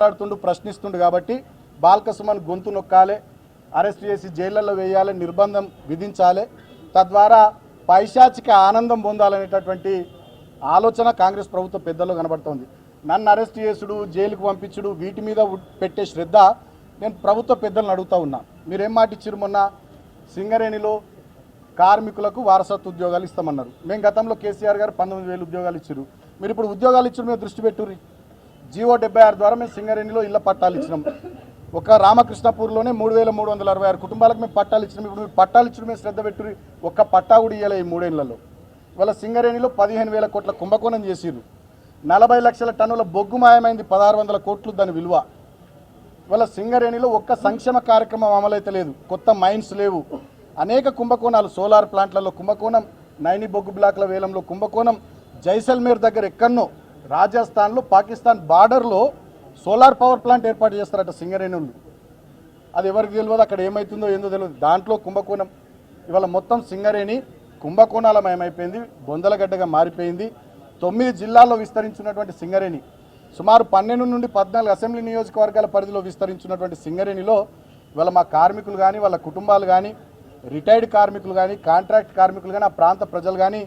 మాట్లాడుతుండు ప్రశ్నిస్తుండు కాబట్టి బాల్క సుమన్ గొంతు నొక్కాలి, అరెస్ట్ చేసి జైళ్లలో వేయాలి, నిర్బంధం విధించాలి, తద్వారా పైశాచిక ఆనందం పొందాలనేటటువంటి ఆలోచన కాంగ్రెస్ ప్రభుత్వ పెద్దల్లో కనబడుతోంది. నన్ను అరెస్ట్ చేసుడు, జైలుకు పంపించుడు, వీటి మీద పెట్టే శ్రద్ధ నేను ప్రభుత్వ పెద్దలను అడుగుతూ ఉన్నా. మీరేం మాట ఇచ్చారు? మొన్న సింగరేణిలో కార్మికులకు వారసత్వ ఉద్యోగాలు ఇస్తామన్నారు. మేము గతంలో కేసీఆర్ గారు 19,000 ఉద్యోగాలు ఇచ్చారు. మీరు ఇప్పుడు ఉద్యోగాలు ఇచ్చిన మీద దృష్టి పెట్టుర్రి. జీవో 76 ద్వారా మేము సింగరేణిలో ఇళ్ల పట్టాలు ఇచ్చినాం. ఒక రామకృష్ణపూర్లోనే 3,366 కుటుంబాలకు మేము పట్టాలు ఇచ్చినాం. ఇప్పుడు మీరు పట్టాలు ఇచ్చిన మీద శ్రద్ధ పెట్టుర్రి. ఒక్క పట్టా కూడా ఇవ్వలే ఈ 3 ఏళ్లలో. ఇవాళ సింగరేణిలో 15,000 కోట్ల కుంభకోణం చేసిర్రు. 40 లక్షల టన్నుల బొగ్గు మాయమైంది, 1600 కోట్లు దాని విలువ. ఇవాళ సింగరేణిలో ఒక్క సంక్షేమ కార్యక్రమం అమలైతే లేదు, కొత్త మైన్స్ లేవు, అనేక కుంభకోణాలు, సోలార్ ప్లాంట్లలో కుంభకోణం, నైని బొగ్గు బ్లాక్ల వేలంలో కుంభకోణం, జైసల్మేర్ దగ్గర ఎక్కడనో రాజస్థాన్లో పాకిస్తాన్ బార్డర్లో సోలార్ పవర్ ప్లాంట్ ఏర్పాటు చేస్తారట సింగరేణులు. అది ఎవరికి తెలియదు, అక్కడ ఏమవుతుందో ఏందో తెలియదు, దాంట్లో కుంభకోణం. ఇవాళ మొత్తం సింగరేణి కుంభకోణాలమయమైపోయింది, బొందలగడ్డగా మారిపోయింది. 9 జిల్లాల్లో విస్తరించినటువంటి సింగరేణి, సుమారు 12 నుండి 14 అసెంబ్లీ నియోజకవర్గాల పరిధిలో విస్తరించినటువంటి సింగరేణిలో ఇవాళ మా కార్మికులు కానీ, వాళ్ళ కుటుంబాలు కానీ, రిటైర్డ్ కార్మికులు కానీ, కాంట్రాక్ట్ కార్మికులు కానీ, ఆ ప్రాంత ప్రజలు కానీ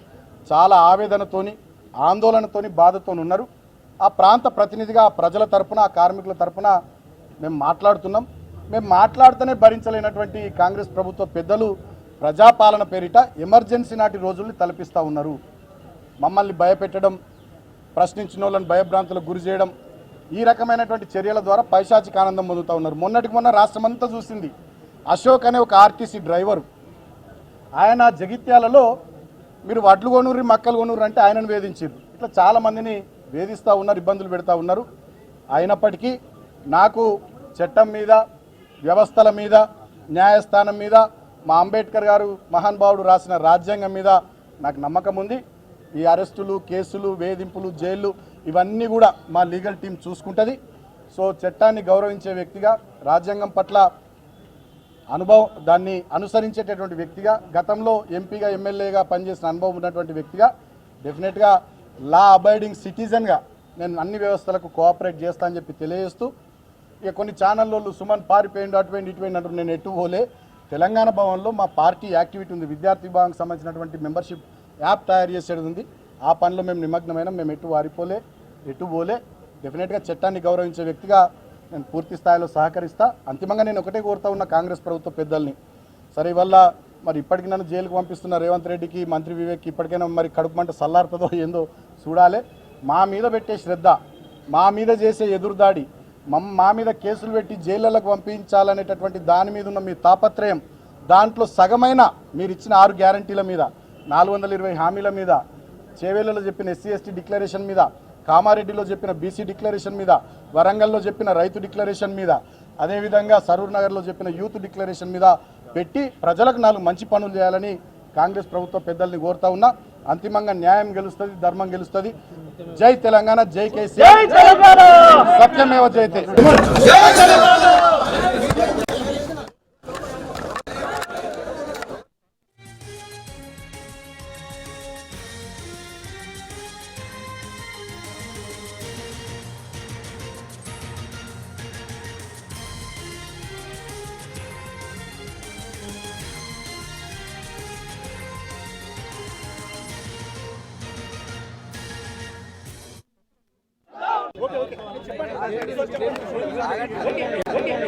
చాలా ఆవేదనతోని, ఆందోళనతోని, బాధతోని ఉన్నారు. ఆ ప్రాంత ప్రతినిధిగా ఆ ప్రజల తరపున, ఆ కార్మికుల తరపున మేము మాట్లాడుతున్నాం. మేము మాట్లాడుతూనే భరించలేనటువంటి కాంగ్రెస్ ప్రభుత్వ పెద్దలు ప్రజాపాలన పేరిట ఎమర్జెన్సీ నాటి రోజుల్ని తలపిస్తూ ఉన్నారు. మమ్మల్ని భయపెట్టడం, ప్రశ్నించిన వాళ్ళని భయభ్రాంతులకు గురి చేయడం, ఈ రకమైనటువంటి చర్యల ద్వారా పైశాచిక ఆనందం పొందుతూ ఉన్నారు. మొన్నటికి మొన్న రాష్ట్రమంతా చూసింది. అశోక్ అనే ఒక ఆర్టీసీ డ్రైవరు, ఆయన జగిత్యాలలో మీరు వడ్లు కొనుర్రి, మక్కలు కొనుర్రి అంటే ఆయనను వేధించారు. ఇట్లా చాలామందిని వేధిస్తూ ఉన్నారు, ఇబ్బందులు పెడతా ఉన్నారు. అయినప్పటికీ నాకు చట్టం మీద, వ్యవస్థల మీద, న్యాయస్థానం మీద, మా అంబేద్కర్ గారు మహానుభావుడు రాసిన రాజ్యాంగం మీద నాకు నమ్మకం ఉంది. ఈ అరెస్టులు, కేసులు, వేధింపులు, జైళ్ళు ఇవన్నీ కూడా మా లీగల్ టీం చూసుకుంటుంది. సో చట్టాన్ని గౌరవించే వ్యక్తిగా, రాజ్యాంగం పట్ల అనుభవం, దాన్ని అనుసరించేటటువంటి వ్యక్తిగా, గతంలో ఎంపీగా, ఎమ్మెల్యేగా పనిచేసిన అనుభవం ఉన్నటువంటి వ్యక్తిగా, డెఫినెట్గా లా అబైడింగ్ సిటిజన్గా నేను అన్ని వ్యవస్థలకు కోఆపరేట్ చేస్తా అని చెప్పి తెలియజేస్తూ, ఇక కొన్ని ఛానల్లో సుమన్ పారిపోయిండు, అటుపోయింది, ఇటుపోయింది అంటారు. నేను ఎటు పోలే. తెలంగాణ భవన్లో మా పార్టీ యాక్టివిటీ ఉంది, విద్యార్థి విభాగం సంబంధించినటువంటి మెంబర్షిప్ యాప్ తయారు చేసేది ఉంది. ఆ పనిలో మేము నిమగ్నమైన, మేము ఎటు వారిపోలే, ఎటు పోలే. డెఫినెట్గా చట్టాన్ని గౌరవించే వ్యక్తిగా నేను పూర్తి స్థాయిలో సహకరిస్తా. అంతిమంగా నేను ఒకటే కోరుతా ఉన్న కాంగ్రెస్ ప్రభుత్వ పెద్దల్ని, సరే ఇవల్ల మరి ఇప్పటికి నన్ను జైలుకు పంపిస్తున్న రేవంత్ రెడ్డికి, మంత్రి వివేక్ ఇప్పటికైనా మరి కడుపు మంట సల్లారుతుందో ఏందో చూడాలి. మా మీద పెట్టే శ్రద్ధ, మా మీద చేసే ఎదురుదాడి, మా మీద కేసులు పెట్టి జైళ్ళకు పంపించాలనేటటువంటి దాని మీద ఉన్న మీ తాపత్రయం, దాంట్లో సగమైన మీరు ఇచ్చిన 6 గ్యారంటీల మీద, 420 హామీల మీద, చేవేళ్లలో చెప్పిన ఎస్సీ ఎస్టీ డిక్లరేషన్ మీద, కామారెడ్డిలో చెప్పిన బీసీ డిక్లరేషన్ మీద, వరంగల్లో చెప్పిన రైతు డిక్లరేషన్ మీద, అదేవిధంగా సరూర్ నగర్లో చెప్పిన యూత్ డిక్లరేషన్ మీద పెట్టి ప్రజలకు 4 మంచి పనులు చేయాలని కాంగ్రెస్ ప్రభుత్వ పెద్దల్ని కోరుతా ఉన్నా. అంతిమంగా న్యాయం గెలుస్తుంది, ధర్మం గెలుస్తుంది. జై తెలంగాణ, జై కేసీఆర్, సత్యమేవ జయతే.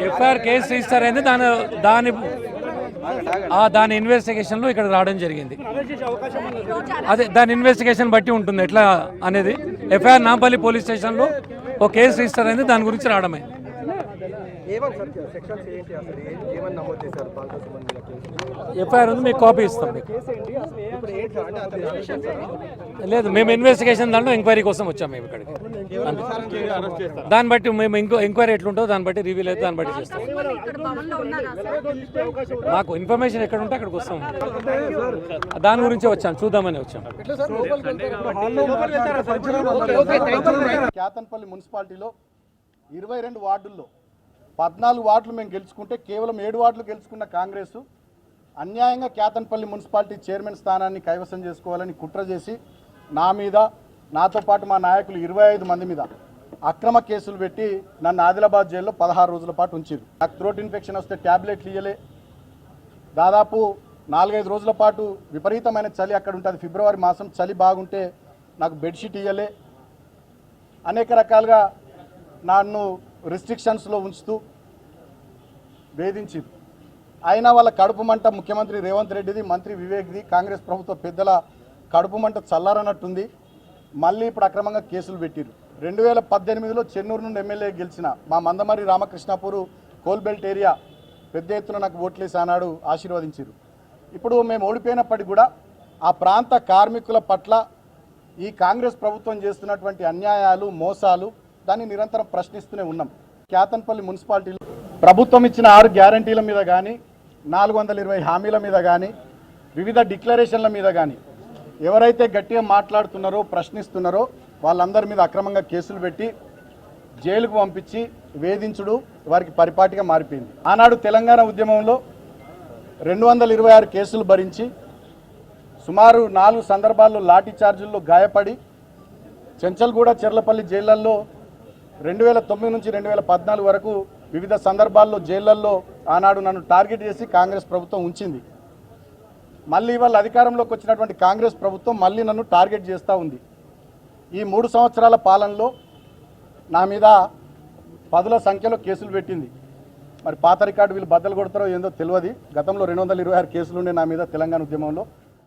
ఎఫ్ఐఆర్ కేసు రిజిస్టర్ అయింది. దాని ఇన్వెస్టిగేషన్లో ఇక్కడ రావడం జరిగింది. అదే దాని ఇన్వెస్టిగేషన్ బట్టి ఉంటుంది ఎట్లా అనేది. ఎఫ్ఐఆర్ నాంపల్లి పోలీస్ స్టేషన్లో ఒక కేసు రిజిస్టర్ అయింది, దాని గురించి రావడమే. ఎఫ్ఐఆర్ ఉంది, మీకు కాపీ ఇస్తాం. మీకు లేదు, మేము ఇన్వెస్టిగేషన్ దాంట్లో ఎంక్వైరీ కోసం వచ్చాము మేము ఇక్కడికి. దాన్ని బట్టి మేము ఎంక్వైరీ ఎట్లుంటుందో దాన్ని బట్టి రివ్యూల్ అయితే దాన్ని బట్టి చేస్తాం. మాకు ఇన్ఫర్మేషన్ ఎక్కడ ఉంటే అక్కడికి వస్తాం. దాని గురించి వచ్చాను, చూద్దామని వచ్చాం. కేతన్పల్లి మున్సిపాలిటీలో 22 వార్డుల్లో 14 వార్డులు మేము గెలుచుకుంటే కేవలం 7 వార్డులు గెలుచుకున్న కాంగ్రెస్ అన్యాయంగా కేతన్పల్లి మున్సిపాలిటీ చైర్మన్ స్థానాన్ని కైవసం చేసుకోవాలని కుట్ర చేసి నా మీద, నాతో పాటు మా నాయకులు 25 మంది మీద అక్రమ కేసులు పెట్టి నన్ను ఆదిలాబాద్ జైల్లో 16 రోజుల పాటు ఉంచారు. నాకు థ్రోట్ ఇన్ఫెక్షన్ వస్తే ట్యాబ్లెట్లు ఇవ్వలే. దాదాపు 4-5 రోజుల పాటు విపరీతమైన చలి అక్కడ ఉంటుంది. ఫిబ్రవరి మాసం చలి బాగుంటే నాకు బెడ్షీట్ ఇవ్వలే. అనేక రకాలుగా నన్ను రిస్ట్రిక్షన్స్లో ఉంచుతూ వేధించింది. అయినా వాళ్ళ కడుపు మంట ముఖ్యమంత్రి రేవంత్ రెడ్డిది, మంత్రి వివేక్ది, కాంగ్రెస్ ప్రభుత్వ పెద్దల కడుపు మంట చల్లారనట్టుంది. మళ్ళీ ఇప్పుడు అక్రమంగా కేసులు పెట్టిరు. 2018లో చెన్నూరు నుండి ఎమ్మెల్యే గెలిచిన మా మందమరి రామకృష్ణాపూర్ కోల్బెల్ట్ ఏరియా పెద్ద ఎత్తున నాకు ఓట్లేసి ఆనాడు ఆశీర్వదించారు. ఇప్పుడు మేము ఓడిపోయినప్పటికీ కూడా ఆ ప్రాంత కార్మికుల పట్ల ఈ కాంగ్రెస్ ప్రభుత్వం చేస్తున్నటువంటి అన్యాయాలు, మోసాలు దాన్ని నిరంతరం ప్రశ్నిస్తూనే ఉన్నాం. కేతన్పల్లి మున్సిపాలిటీలో ప్రభుత్వం ఇచ్చిన 6 గ్యారంటీల మీద కానీ, 420 హామీల మీద కానీ, వివిధ డిక్లరేషన్ల మీద కానీ ఎవరైతే గట్టిగా మాట్లాడుతున్నారో, ప్రశ్నిస్తున్నారో వాళ్ళందరి మీద అక్రమంగా కేసులు పెట్టి జైలుకు పంపించి వేధించుడు వారికి పరిపాటిగా మారిపోయింది. ఆనాడు తెలంగాణ ఉద్యమంలో 226 కేసులు భరించి సుమారు 4 సందర్భాల్లో లాఠీ చార్జీల్లో గాయపడి చెంచల్గూడ, చెర్లపల్లి జైళ్లలో 2009 నుంచి 2014 వరకు వివిధ సందర్భాల్లో జైళ్లలో ఆనాడు నన్ను టార్గెట్ చేసి కాంగ్రెస్ ప్రభుత్వం ఉంచింది. మళ్ళీ వాళ్ళ అధికారంలోకి వచ్చినటువంటి కాంగ్రెస్ ప్రభుత్వం మళ్ళీ నన్ను టార్గెట్ చేస్తూ ఉంది. ఈ 3 సంవత్సరాల పాలనలో నా మీద 10ల సంఖ్యలో కేసులు పెట్టింది. మరి పాత రికార్డు వీళ్ళు బద్దలు కొడతారో ఏందో తెలియదు. గతంలో 226 కేసులు ఉండే నా మీద తెలంగాణ ఉద్యమంలో.